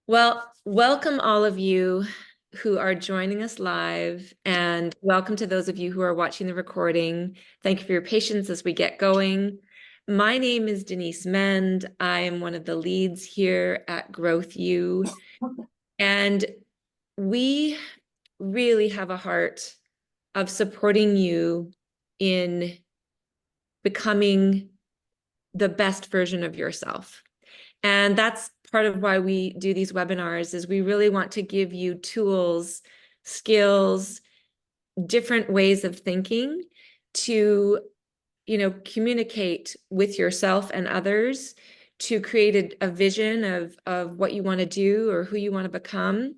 Well, welcome all of you who are joining us live, and welcome to those of you who are watching the recording. Thank you for your patience as we get going. My name is Denise Mend. I am one of the leads here at Growth U, and we really have a heart of supporting you in becoming the best version of yourself. And that's part of why we do these webinars, is we really want to give you tools, skills, different ways of thinking to, communicate with yourself and others, to create a vision of what you want to do or who you want to become.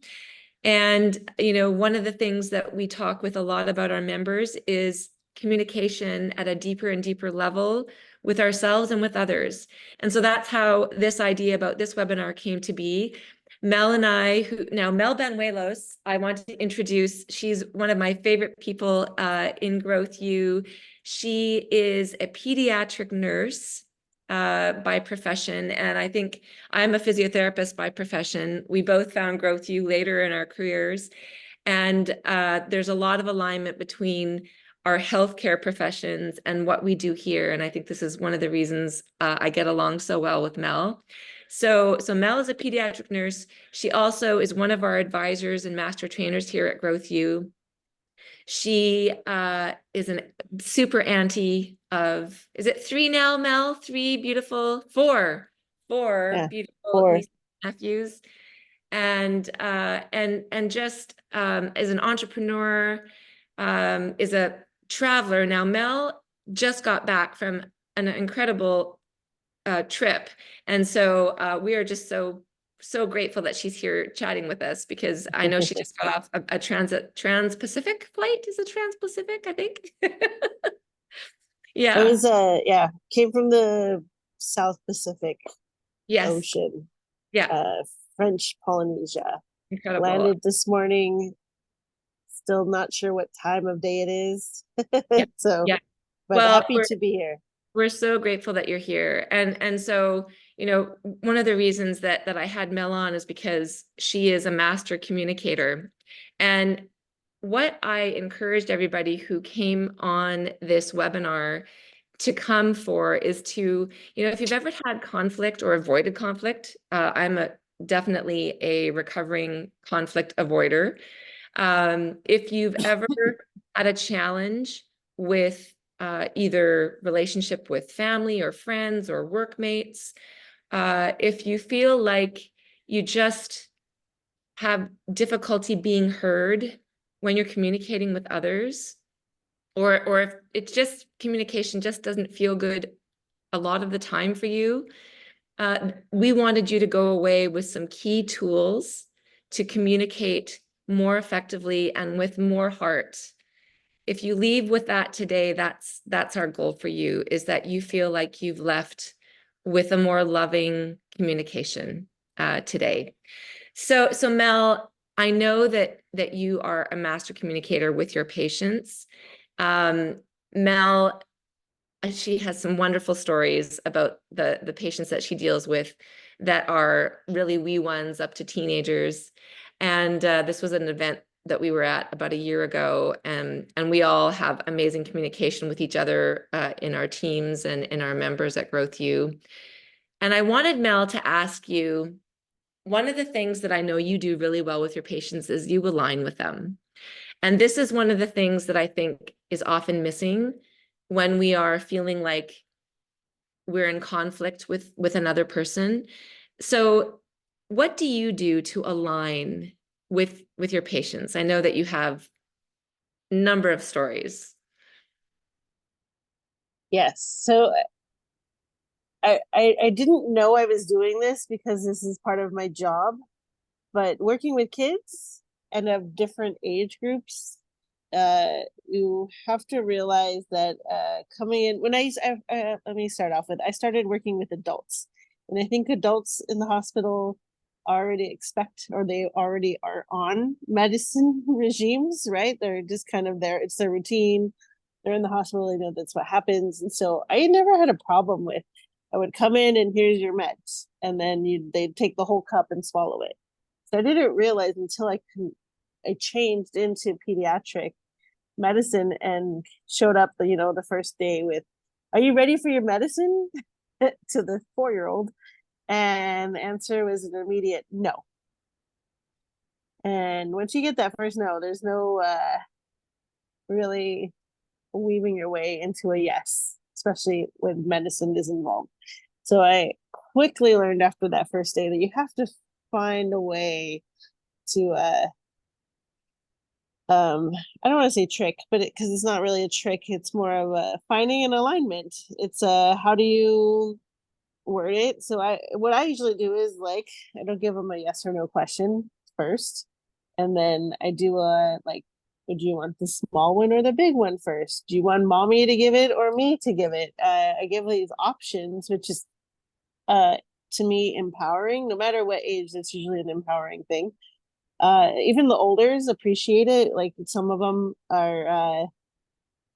And, one of the things that we talk with a lot about our members is communication at a deeper and deeper level with ourselves and with others. And so that's how this idea about this webinar came to be. Mel and I, Mel Banuelos, I want to introduce. She's one of my favorite people in Growth U. She is a pediatric nurse by profession, and I think I'm a physiotherapist by profession. We both found Growth U later in our careers, and there's a lot of alignment between our healthcare professions and what we do here. And I think this is one of the reasons I get along so well with Mel. So Mel is a pediatric nurse. She also is one of our advisors and master trainers here at Growth U. She is a super auntie of, is it three now, Mel? Three beautiful, four Yeah, beautiful four. nieces and nephews. And just as an entrepreneur, is a traveler. Now, Mel just got back from an incredible trip. And so we are just so grateful that she's here chatting with us, because I know she just got off a trans-Pacific flight. Is it trans-Pacific, I think? It Yeah. was came from the South Pacific Yes. Ocean, Yeah. French Polynesia. Incredible. Landed this morning. Still not sure what time of day it is. Yeah. So, Yeah. but Well, happy to be here. we're so grateful that you're here. And so, one of the reasons that I had Mel on is because she is a master communicator. And what I encouraged everybody who came on this webinar to come for is to, if you've ever had conflict or avoided conflict, I'm definitely a recovering conflict avoider. If you've ever had a challenge with either relationship with family or friends or workmates, if you feel like you just have difficulty being heard when you're communicating with others, or if it's just communication just doesn't feel good a lot of the time for you, we wanted you to go away with some key tools to communicate more effectively and with more heart. If you leave with that today, that's our goal for you, is that you feel like you've left with a more loving communication today. So Mel, I know that you are a master communicator with your patients. Mel, she has some wonderful stories about the patients that she deals with that are really wee ones up to teenagers. And this was an event that we were at about a year ago, and we all have amazing communication with each other in our teams and in our members at Growth U. And I wanted Mel to ask you, one of the things that I know you do really well with your patients is you align with them. And this is one of the things that I think is often missing when we are feeling like we're in conflict with another person. So what do you do to align with your patients? I know that you have a number of stories. Yes. So I didn't know I was doing this because this is part of my job, but working with kids and of different age groups, you have to realize that coming in when let me start off with, I started working with adults, and I think adults in the hospital already expect, or they already are on medicine regimes, right? They're just kind of there, it's their routine. They're in the hospital, they know that's what happens. And so I never had a problem with, I would come in and here's your meds, and then they'd take the whole cup and swallow it. So I didn't realize until I changed into pediatric medicine and showed up the first day with, "Are you ready for your medicine?" to the 4-year-old. And the answer was an immediate no. And once you get that first no, there's no really weaving your way into a yes, especially when medicine is involved. So I quickly learned after that first day that you have to find a way to I don't want to say trick, but because it's not really a trick, it's more of a finding an alignment. It's how do you word it? So what I usually do is, like, I don't give them a yes or no question first, and then I do a, like, would you want the small one or the big one first? Do you want mommy to give it or me to give it? I give these options, which is uh to me empowering. No matter what age, that's usually an empowering thing. Even the olders appreciate it. Like, some of them are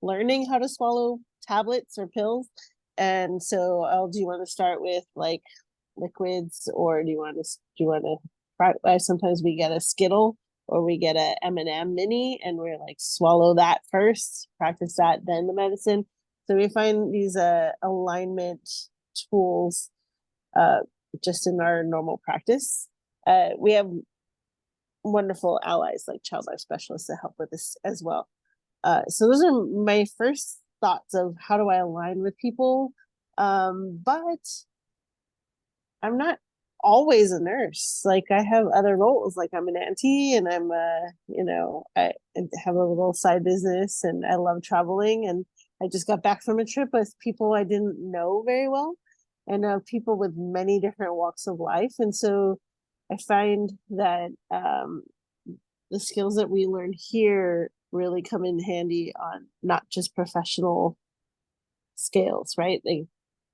learning how to swallow tablets or pills, and so, do you want to start with, like, liquids, or sometimes we get a Skittle or we get a M&M mini, and we're like, swallow that first, practice that, then the medicine. So we find these alignment tools uh just in our normal practice. We have wonderful allies like child life specialists that help with this as well. So those are my first thoughts of how do I align with people. But I'm not always a nurse. Like, I have other roles. Like, I'm an auntie, and I have a little side business, and I love traveling. And I just got back from a trip with people I didn't know very well, and people with many different walks of life. And so I find that the skills that we learn here really come in handy on not just professional scales, right?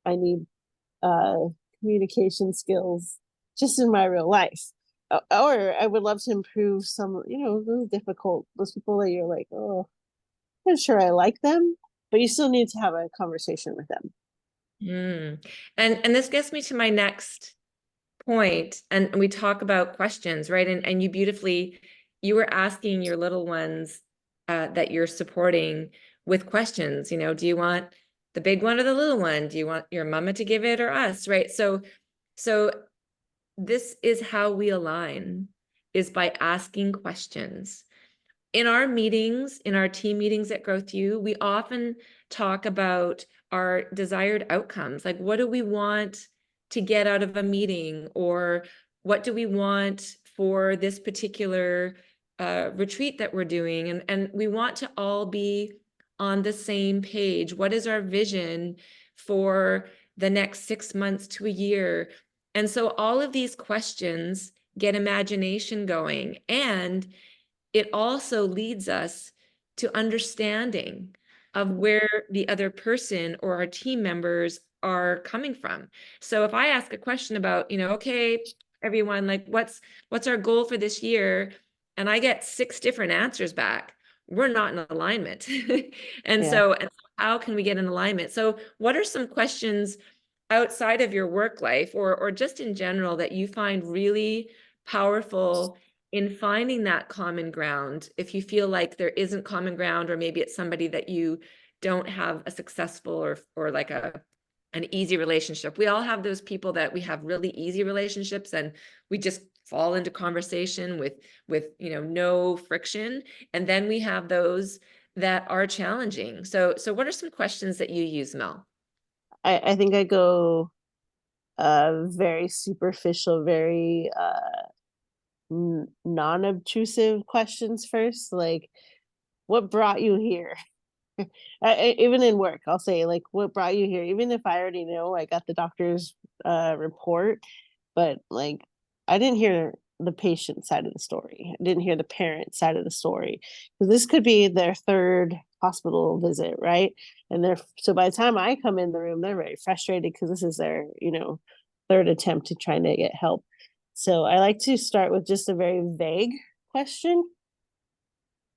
I need uh, communication skills just in my real life. Or I would love to improve some, those people that you're like, oh, I'm not sure I like them, but you still need to have a conversation with them. Mm. And this gets me to my next point, and we talk about questions, right? And you were asking your little ones that you're supporting with questions. Do you want the big one or the little one? Do you want your mama to give it or us, right? So this is how we align, is by asking questions. In our meetings, in our team meetings at Growth U, we often talk about our desired outcomes. Like, what do we want to get out of a meeting? Or what do we want for this particular retreat that we're doing? And we want to all be on the same page. What is our vision for the next 6 months to a year? And so all of these questions get imagination going, and it also leads us to understanding of where the other person or our team members are coming from. So if I ask a question about, okay, everyone, like, what's our goal for this year? And I get 6 different answers back, we're not in alignment. Yeah. And so how can we get in alignment? So what are some questions outside of your work life, or just in general, that you find really powerful in finding that common ground, if you feel like there isn't common ground, or maybe it's somebody that you don't have a successful or like an easy relationship? We all have those people that we have really easy relationships, and we just fall into conversation with no friction. And then we have those that are challenging. So what are some questions that you use, Mel? I think I go very superficial, very non-obtrusive questions first, like, what brought you here? Even in work, I'll say, like, what brought you here? Even if I already know I got the doctor's report, but, like, I didn't hear the patient side of the story. I didn't hear the parent side of the story. Because this could be their third hospital visit, right? And so by the time I come in the room, they're very frustrated because this is their, third attempt to trying to get help. So I like to start with just a very vague question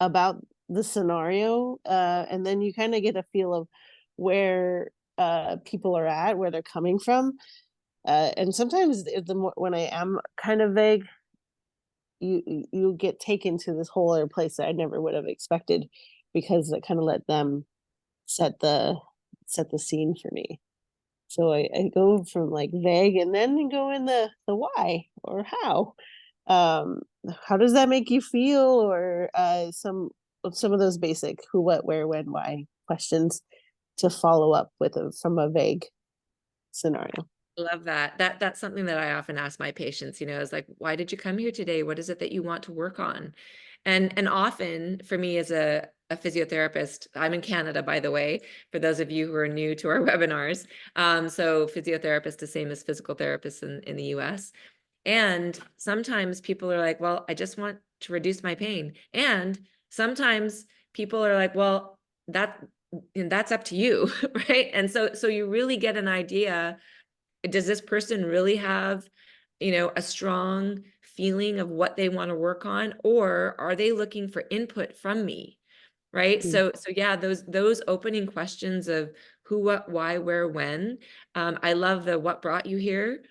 about the scenario, and then you kind of get a feel of where people are at, where they're coming from. And sometimes when I am kind of vague, you get taken to this whole other place that I never would have expected, because I kind of let them set the set the scene for me. So I go from like vague and then go in the why or how. Um, how does that make you feel? Or some of those basic who, what, where, when, why questions to follow up with from a vague scenario. Love that. That's something that I often ask my patients, is like, why did you come here today? What is it that you want to work on? And often for me as a physiotherapist, I'm in Canada, by the way, for those of you who are new to our webinars. So physiotherapist is same as physical therapist in the US. And sometimes people are like, well, I just want to reduce my pain. And sometimes people are like, well, that's up to you, right? And so you really get an idea, does this person really have, a strong feeling of what they want to work on, or are they looking for input from me? Right. Mm. So yeah, those opening questions of who, what, why, where, when. I love the what brought you here.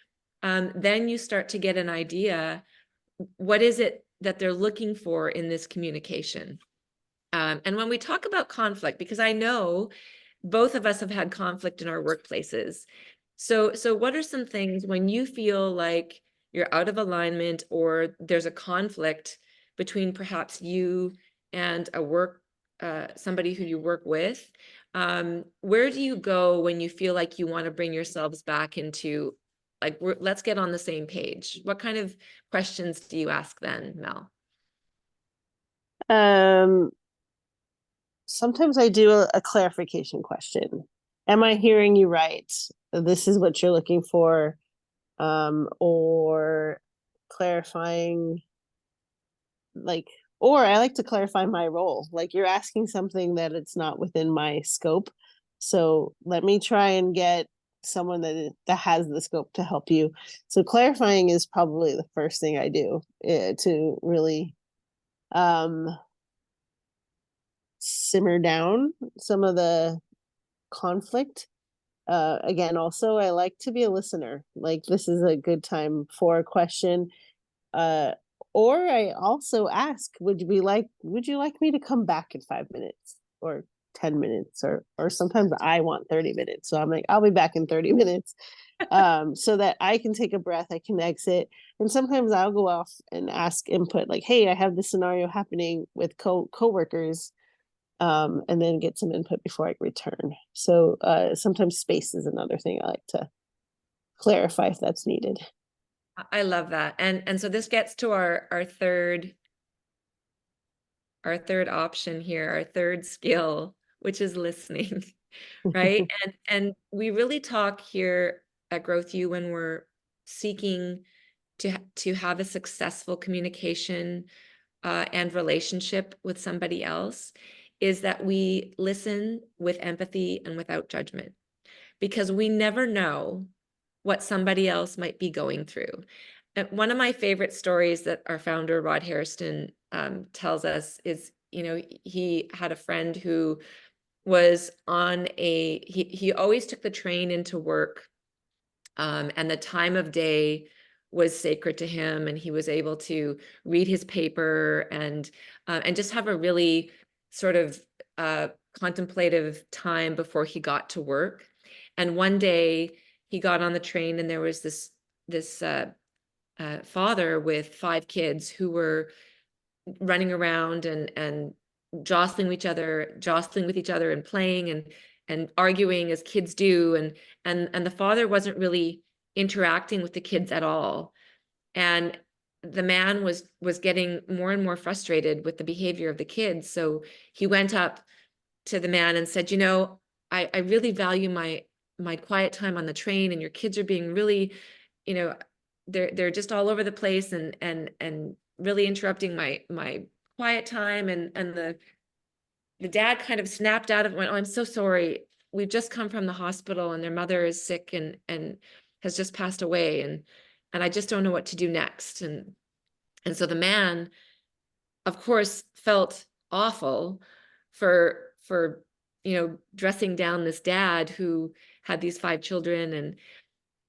Then you start to get an idea, what is it that they're looking for in this communication? And when we talk about conflict, because I know both of us have had conflict in our workplaces. So what are some things when you feel like you're out of alignment or there's a conflict between perhaps you and somebody who you work with? Where do you go when you feel like you want to bring yourselves back into, like, let's get on the same page? What kind of questions do you ask then, Mel? Um, Sometimes I do a clarification question. Am I hearing you right? This is what you're looking for. Or clarifying, like, or I like to clarify my role. Like, you're asking something that it's not within my scope. So let me try and get someone that has the scope to help you. So clarifying is probably the first thing I do, to really um simmer down some of the conflict. Again, also I like to be a listener. Like, this is a good time for a question. Uh, or I also ask, would you like me to come back in 5 minutes or 10 minutes? Or sometimes I want 30 minutes. So I'm like, I'll be back in 30 minutes. So that I can take a breath, I can exit. And sometimes I'll go off and ask input, like, hey, I have this scenario happening with coworkers, and then get some input before I return. So sometimes space is another thing I like to clarify if that's needed. I love that. And so this gets to our third option here, our third skill, which is listening, right? And we really talk here at Growth U when we're seeking to have a successful communication and relationship with somebody else, is that we listen with empathy and without judgment, because we never know what somebody else might be going through. And one of my favorite stories that our founder, Rod Hairston, tells us is, he had a friend who was he always took the train into work, and the time of day was sacred to him, and he was able to read his paper and just have a really sort of contemplative time before he got to work. And one day he got on the train, and there was this father with 5 kids who were running around and jostling with each other and playing and arguing as kids do, and the father wasn't really interacting with the kids at all. And the man was getting more and more frustrated with the behavior of the kids. So he went up to the man and said, I really value my quiet time on the train, and your kids are being really, you know, they're just all over the place and really interrupting my quiet time. And the dad kind of snapped out of it, went, oh, I'm so sorry. We've just come from the hospital, and their mother is sick and has just passed away, and I just don't know what to do next. And so the man, of course, felt awful for dressing down this dad who had these 5 children.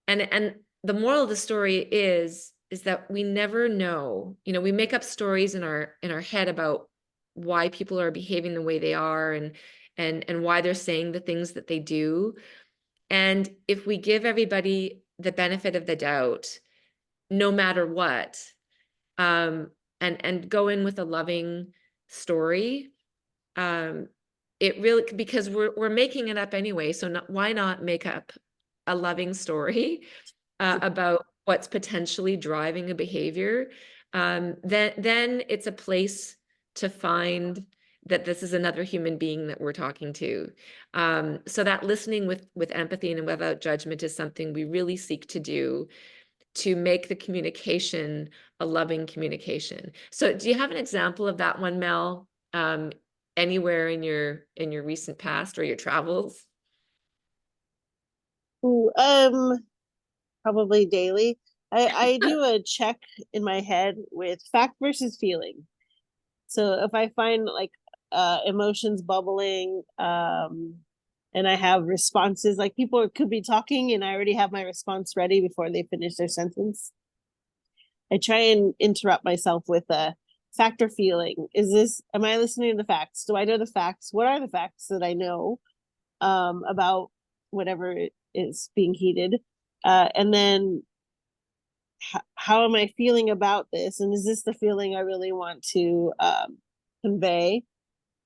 And the moral of the story is, is that we never know. You know, we make up stories in our head about why people are behaving the way they are, and why they're saying the things that they do. And if we give everybody the benefit of the doubt, no matter what, um, and go in with a loving story, um, it really, because we're making it up anyway. So why not make up a loving story about what's potentially driving a behavior? Then it's a place to find that this is another human being that we're talking to. So that listening with empathy and without judgment is something we really seek to do, to make the communication a loving communication. So do you have an example of that one, Mel, anywhere in your recent past or your travels? Ooh, probably daily. I do a check in my head with fact versus feeling. So if I find like emotions bubbling, and I have responses, like people could be talking and I already have my response ready before they finish their sentence, I try and interrupt myself with a fact or feeling. Am I listening to the facts? Do I know the facts? What are the facts that I know about whatever is being heated? And then how am I feeling about this? And is this the feeling I really want to convey?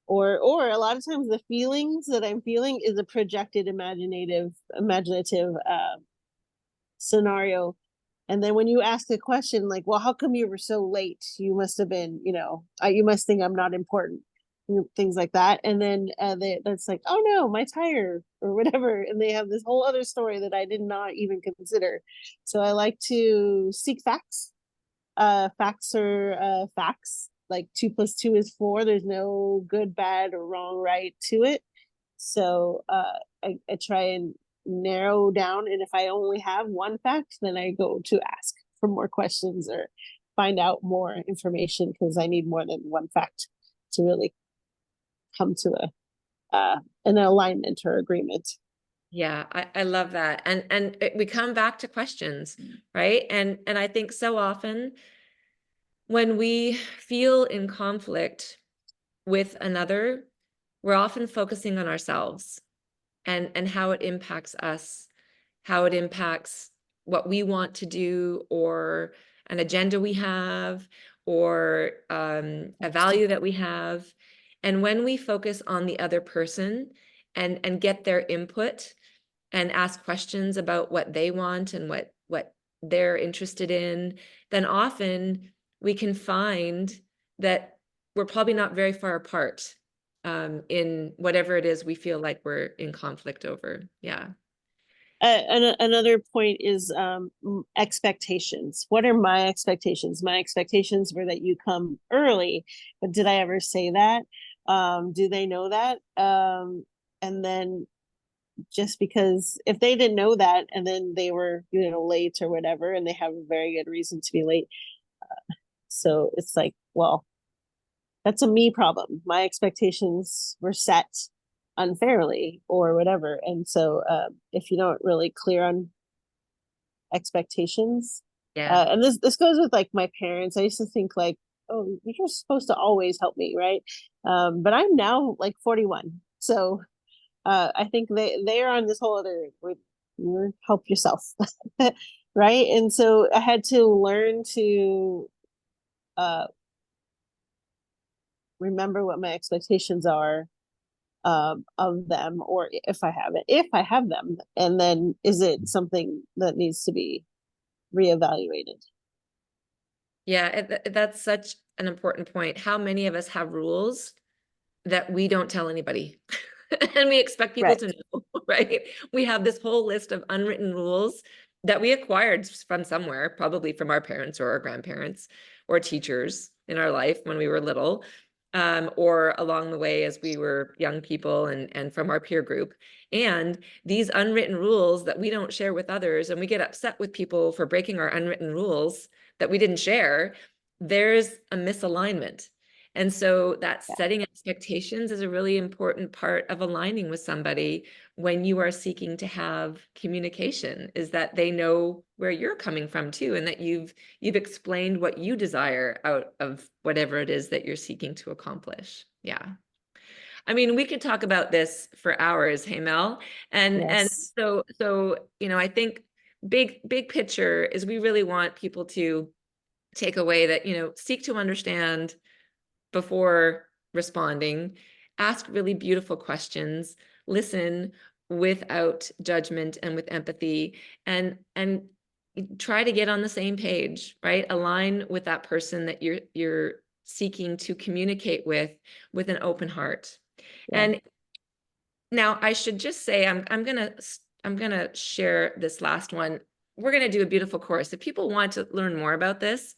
Or a lot of times the feelings that I'm feeling is a projected imaginative scenario. And then when you ask a question like, well, how come you were so late? You must have been, you must think I'm not important, things like that. And then that's like, oh no, my tire or whatever. And they have this whole other story that I did not even consider. So I like to seek facts. Facts are facts. Like 2 + 2 is 4. There's no good, bad, or wrong, right to it. So I try and narrow down. And if I only have one fact, then I go to ask for more questions or find out more information, because I need more than one fact to really come to an alignment or agreement. Yeah, I love that. We come back to questions, right? And I think so often when we feel in conflict with another, we're often focusing on ourselves and how it impacts us, how it impacts what we want to do, or an agenda we have, or a value that we have. And when we focus on the other person and get their input and ask questions about what they want and what they're interested in, then often we can find that we're probably not very far apart in whatever it is we feel like we're in conflict over. Yeah. Another point is expectations. What are my expectations? My expectations were that you come early, but did I ever say that? Do they know that? And then just because if they didn't know that and then they were late or whatever, and they have a very good reason to be late, so it's like, well, that's a me problem. My expectations were set unfairly or whatever. And so if you don't really clear on expectations, Yeah. and this goes with like my parents. I used to think like, oh, you're supposed to always help me, right? But I'm now like 41, so I think they're on this whole other, you help yourself, right? And so I had to learn to uh, remember what my expectations are of them, or if I have them, and then is it something that needs to be reevaluated? Yeah, that's such an important point. How many of us have rules that we don't tell anybody? And we expect people Right. to know, right? We have this whole list of unwritten rules that we acquired from somewhere, probably from our parents or our grandparents or teachers in our life when we were little, or along the way as we were young people, and from our peer group. And these unwritten rules that we don't share with others, and we get upset with people for breaking our unwritten rules that we didn't share, there's a misalignment. And so that Yeah. setting expectations is a really important part of aligning with somebody when you are seeking to have communication, is that they know where you're coming from too, and that you've explained what you desire out of whatever it is that you're seeking to accomplish. Yeah. I mean, we could talk about this for hours, hey Mel. And Yes. so I think big picture is we really want people to take away that, seek to understand before responding, ask really beautiful questions, listen without judgment and with empathy, and try to get on the same page, right? Align with that person that you're seeking to communicate with an open heart. Yeah. And now I should just say I'm gonna share this last one. We're gonna do a beautiful course. If people want to learn more about this,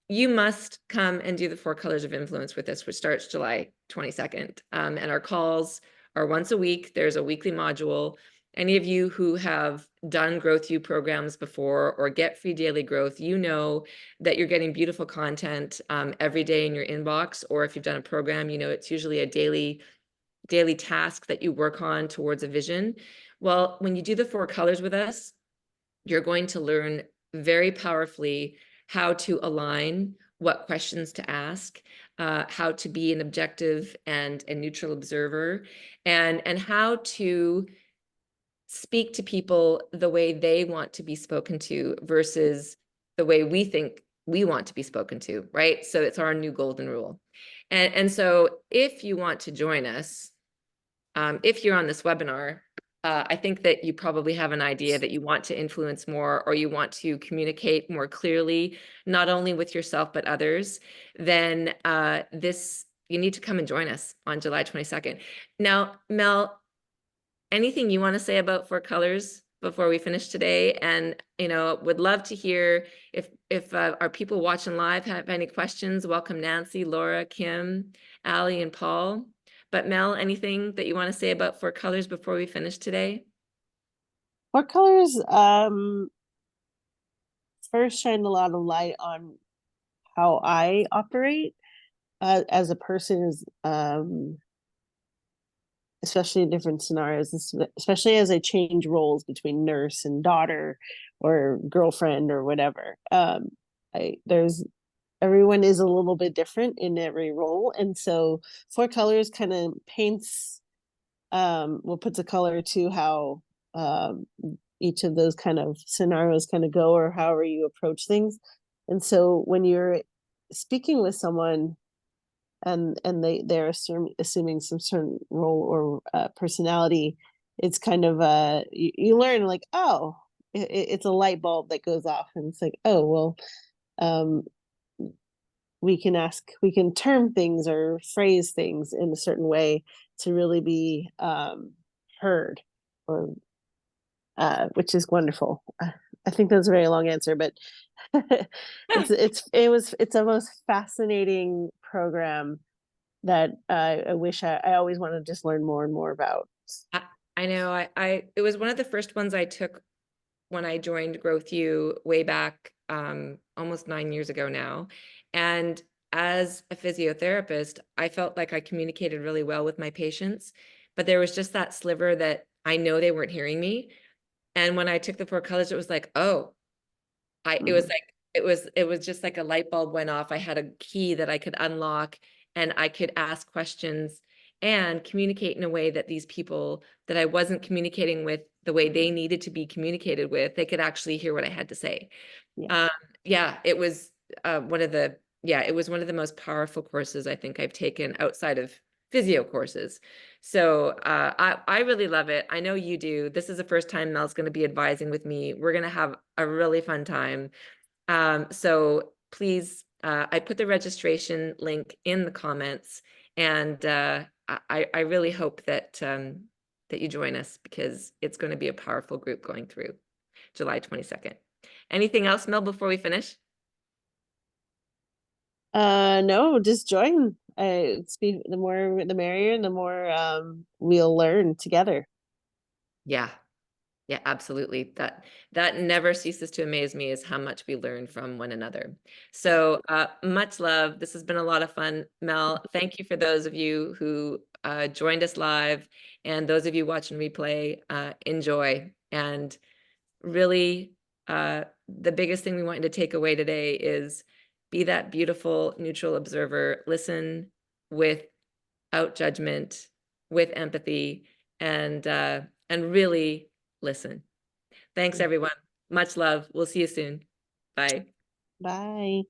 you must come and do the 4 colors of influence with us, which starts July 22nd. And our calls are once a week. There's a weekly module. Any of you who have done Growth U programs before or get free daily growth, you know that you're getting beautiful content every day in your inbox. Or if you've done a program, it's usually a daily task that you work on towards a vision. Well, when you do the 4 colors with us, you're going to learn very powerfully how to align, what questions to ask, how to be an objective and a neutral observer, and how to speak to people the way they want to be spoken to versus the way we think we want to be spoken to, right? So it's our new golden rule. And so if you want to join us, if you're on this webinar, I think that you probably have an idea that you want to influence more, or you want to communicate more clearly, not only with yourself, but others, then you need to come and join us on July 22nd. Now, Mel, anything you want to say about 4 colors before we finish today? And, would love to hear if our people watching live have any questions. Welcome, Nancy, Laura, Kim, Ali, and Paul. But Mel, anything that you want to say about 4 colors before we finish today? 4 colors first shine a lot of light on how I operate as a person, is especially in different scenarios, especially as I change roles between nurse and daughter or girlfriend or whatever. There's everyone is a little bit different in every role, and so 4 colors kind of paints puts a color to how each of those kind of scenarios kind of go, or however you approach things. And so when you're speaking with someone and they're assuming some certain role or personality, it's kind of you learn like, oh, it's a light bulb that goes off, and it's like, oh well, um we can term things or phrase things in a certain way to really be heard, or which is wonderful. I think that's a very long answer, but it's a most fascinating program that I wish I always want to just learn more and more about. I, I know it was one of the first ones I took when I joined Growth U way back almost 9 years ago now. And as a physiotherapist, I felt like I communicated really well with my patients, but there was just that sliver that I know they weren't hearing me. And when I took the 4 colors, it was like, oh, it was Mm, like it was just like a light bulb went off. I had a key that I could unlock, and I could ask questions and communicate in a way that these people that I wasn't communicating with the way they needed to be communicated with, they could actually hear what I had to say. yeah. Um, yeah, it was it was one of the most powerful courses I think I've taken outside of physio courses. So I really love it. I know you do. This is the first time Mel's going to be advising with me. We're going to have a really fun time. So please, I put the registration link in the comments, and I really hope that you join us, because it's going to be a powerful group going through July 22nd. Anything else, Mel, before we finish? No, just join. Speak, the more the merrier, and the more we'll learn together. Yeah. Yeah, absolutely. That never ceases to amaze me is how much we learn from one another. So much love. This has been a lot of fun. Mel, thank you for those of you who joined us live, and those of you watching replay, enjoy. And really, the biggest thing we want you to take away today is be that beautiful, neutral observer. Listen without judgment, with empathy, and really listen. Thanks, everyone. Much love. We'll see you soon. Bye. Bye.